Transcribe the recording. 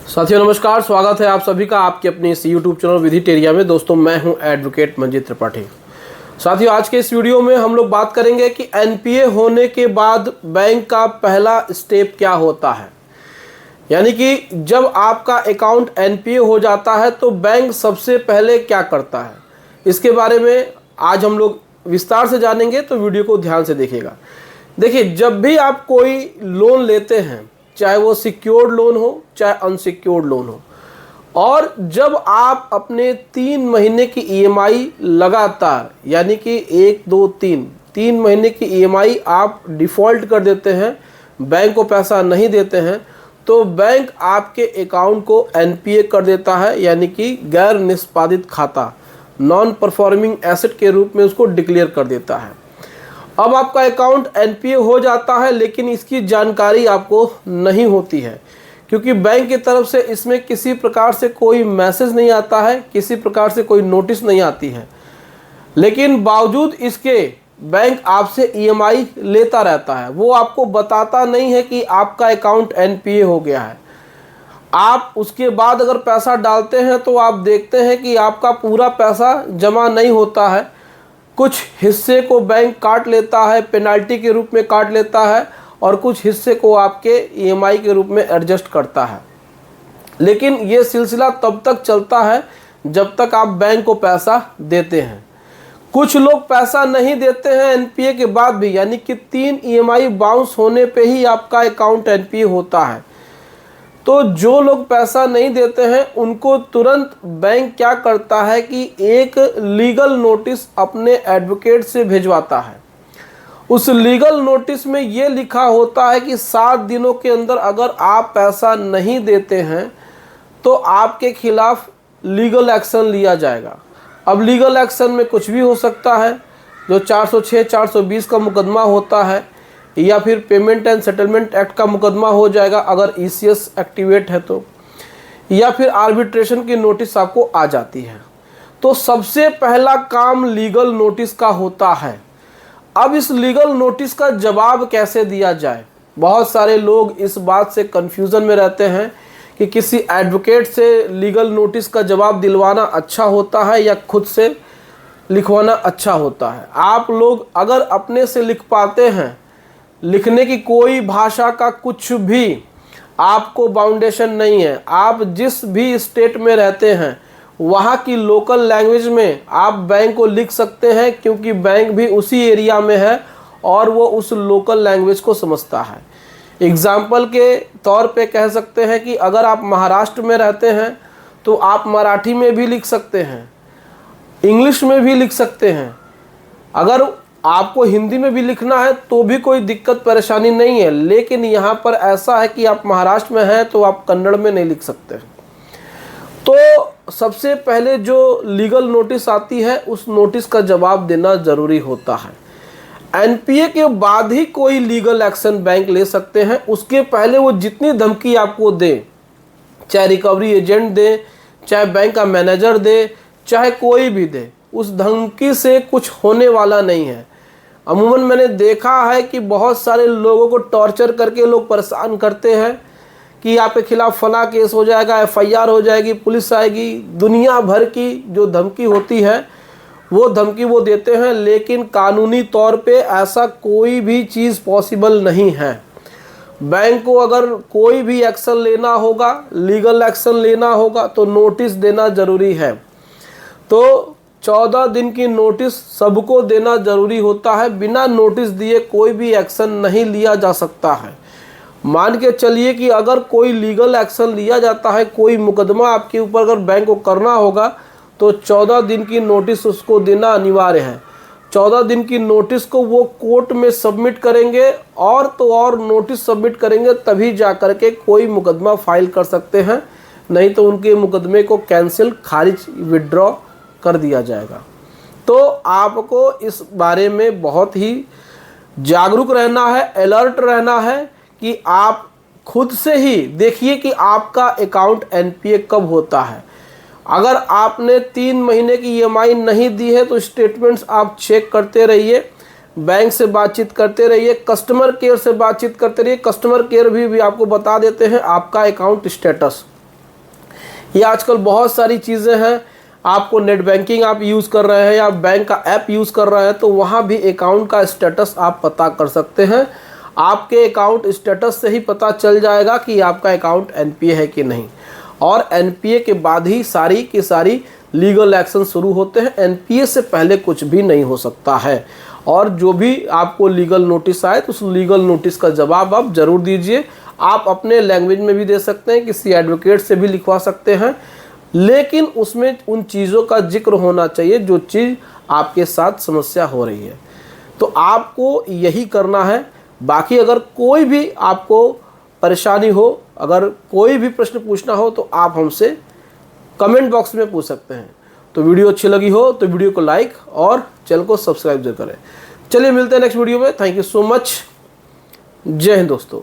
साथियों नमस्कार, स्वागत है आप सभी का आपके अपने इस यूट्यूब चैनल विधि टेरिया में। दोस्तों मैं हूं एडवोकेट मंजीत त्रिपाठी। साथियों आज के इस वीडियो में हम लोग बात करेंगे कि एनपीए होने के बाद बैंक का पहला स्टेप क्या होता है। यानी कि जब आपका अकाउंट एनपीए हो जाता है तो बैंक सबसे पहले क्या करता है, इसके बारे में आज हम लोग विस्तार से जानेंगे, तो वीडियो को ध्यान से देखिएगा। देखिए, जब भी आप कोई लोन लेते हैं, चाहे वो सिक्योर्ड लोन हो चाहे अनसिक्योर्ड लोन हो, और जब आप अपने 3 महीने की ईएमआई लगातार, यानी कि 1 2 3 महीने की ईएमआई आप डिफ़ॉल्ट कर देते हैं, बैंक को पैसा नहीं देते हैं, तो बैंक आपके अकाउंट को एनपीए कर देता है, यानी कि गैर निष्पादित खाता, नॉन परफॉर्मिंग एसेट के रूप में उसको डिक्लेयर कर देता है। अब आपका अकाउंट एनपीए हो जाता है, लेकिन इसकी जानकारी आपको नहीं होती है, क्योंकि बैंक की तरफ से इसमें किसी प्रकार से कोई मैसेज नहीं आता है, किसी प्रकार से कोई नोटिस नहीं आती है। लेकिन बावजूद इसके बैंक आपसे ईएमआई लेता रहता है। वो आपको बताता नहीं है कि आपका अकाउंट एनपीए हो गया है। आप उसके बाद अगर पैसा डालते हैं तो आप देखते हैं कि आपका पूरा पैसा जमा नहीं होता है। कुछ हिस्से को बैंक काट लेता है, पेनाल्टी के रूप में काट लेता है, और कुछ हिस्से को आपके ईएमआई के रूप में एडजस्ट करता है। लेकिन ये सिलसिला तब तक चलता है जब तक आप बैंक को पैसा देते हैं। कुछ लोग पैसा नहीं देते हैं एनपीए के बाद भी, यानी कि 3 ईएमआई बाउंस होने पे ही आपका अकाउंट एनपीए होता है। तो जो लोग पैसा नहीं देते हैं उनको तुरंत बैंक क्या करता है कि एक लीगल नोटिस अपने एडवोकेट से भिजवाता है। उस लीगल नोटिस में ये लिखा होता है कि 7 दिनों के अंदर अगर आप पैसा नहीं देते हैं तो आपके खिलाफ लीगल एक्शन लिया जाएगा। अब लीगल एक्शन में कुछ भी हो सकता है, जो 406, 420 का मुकदमा होता है, या फिर पेमेंट एंड सेटलमेंट एक्ट का मुकदमा हो जाएगा अगर ईसीएस एक्टिवेट है तो, या फिर आर्बिट्रेशन की नोटिस आपको आ जाती है। तो सबसे पहला काम लीगल नोटिस का होता है। अब इस लीगल नोटिस का जवाब कैसे दिया जाए, बहुत सारे लोग इस बात से कन्फ्यूज़न में रहते हैं कि किसी एडवोकेट से लीगल नोटिस का जवाब दिलवाना अच्छा होता है या खुद से लिखवाना अच्छा होता है। आप लोग अगर अपने से लिख पाते हैं, लिखने की कोई भाषा का कुछ भी आपको बाउंडेशन नहीं है, आप जिस भी स्टेट में रहते हैं वहाँ की लोकल लैंग्वेज में आप बैंक को लिख सकते हैं, क्योंकि बैंक भी उसी एरिया में है और वो उस लोकल लैंग्वेज को समझता है। एग्जाम्पल के तौर पे कह सकते हैं कि अगर आप महाराष्ट्र में रहते हैं तो आप मराठी में भी लिख सकते हैं, इंग्लिश में भी लिख सकते हैं। अगर आपको हिंदी में भी लिखना है तो भी कोई दिक्कत परेशानी नहीं है। लेकिन यहाँ पर ऐसा है कि आप महाराष्ट्र में हैं तो आप कन्नड़ में नहीं लिख सकते। तो सबसे पहले जो लीगल नोटिस आती है उस नोटिस का जवाब देना ज़रूरी होता है। एनपीए के बाद ही कोई लीगल एक्शन बैंक ले सकते हैं। उसके पहले वो जितनी धमकी आपको दे, चाहे रिकवरी एजेंट दे, चाहे बैंक का मैनेजर दे, चाहे कोई भी दे, उस धमकी से कुछ होने वाला नहीं है। अमूमन मैंने देखा है कि बहुत सारे लोगों को टॉर्चर करके लोग परेशान करते हैं कि आपके खिलाफ फला केस हो जाएगा, एफआईआर हो जाएगी, पुलिस आएगी, दुनिया भर की जो धमकी होती है वो धमकी वो देते हैं। लेकिन कानूनी तौर पे ऐसा कोई भी चीज़ पॉसिबल नहीं है। बैंक को अगर कोई भी एक्शन लेना होगा, लीगल एक्शन लेना होगा, तो नोटिस देना ज़रूरी है। तो 14 दिन की नोटिस सबको देना ज़रूरी होता है। बिना नोटिस दिए कोई भी एक्शन नहीं लिया जा सकता है। मान के चलिए कि अगर कोई लीगल एक्शन लिया जाता है, कोई मुकदमा आपके ऊपर अगर बैंक को करना होगा, तो 14 दिन की नोटिस उसको देना अनिवार्य है। 14 दिन की नोटिस को वो कोर्ट में सबमिट करेंगे, और तो और नोटिस सबमिट करेंगे तभी जा कर के कोई मुकदमा फाइल कर सकते हैं, नहीं तो उनके मुकदमे को कैंसिल, खारिज, विड्रॉ कर दिया जाएगा। तो आपको इस बारे में बहुत ही जागरूक रहना है, अलर्ट रहना है कि आप खुद से ही देखिए कि आपका अकाउंट एनपीए कब होता है। अगर आपने 3 महीने की ईएमआई नहीं दी है तो स्टेटमेंट्स आप चेक करते रहिए, बैंक से बातचीत करते रहिए, कस्टमर केयर से बातचीत करते रहिए। कस्टमर केयर भी आपको बता देते हैं आपका अकाउंट स्टेटस। ये आजकल बहुत सारी चीज़ें हैं, आपको नेट बैंकिंग आप यूज़ कर रहे हैं या बैंक का ऐप यूज़ कर रहे हैं तो वहाँ भी अकाउंट का स्टेटस आप पता कर सकते हैं। आपके अकाउंट स्टेटस से ही पता चल जाएगा कि आपका अकाउंट एनपीए है कि नहीं, और एनपीए के बाद ही सारी की सारी लीगल एक्शन शुरू होते हैं। एनपीए से पहले कुछ भी नहीं हो सकता है। और जो भी आपको लीगल नोटिस आए तो उस लीगल नोटिस का जवाब आप ज़रूर दीजिए। आप अपने लैंग्वेज में भी दे सकते हैं, किसी एडवोकेट से भी लिखवा सकते हैं, लेकिन उसमें उन चीज़ों का जिक्र होना चाहिए जो चीज़ आपके साथ समस्या हो रही है। तो आपको यही करना है। बाकी अगर कोई भी आपको परेशानी हो, अगर कोई भी प्रश्न पूछना हो तो आप हमसे कमेंट बॉक्स में पूछ सकते हैं। तो वीडियो अच्छी लगी हो तो वीडियो को लाइक और चैनल को सब्सक्राइब जरूर करें। चलिए मिलते हैं नेक्स्ट वीडियो में। Thank you so much. जय हिंद दोस्तों।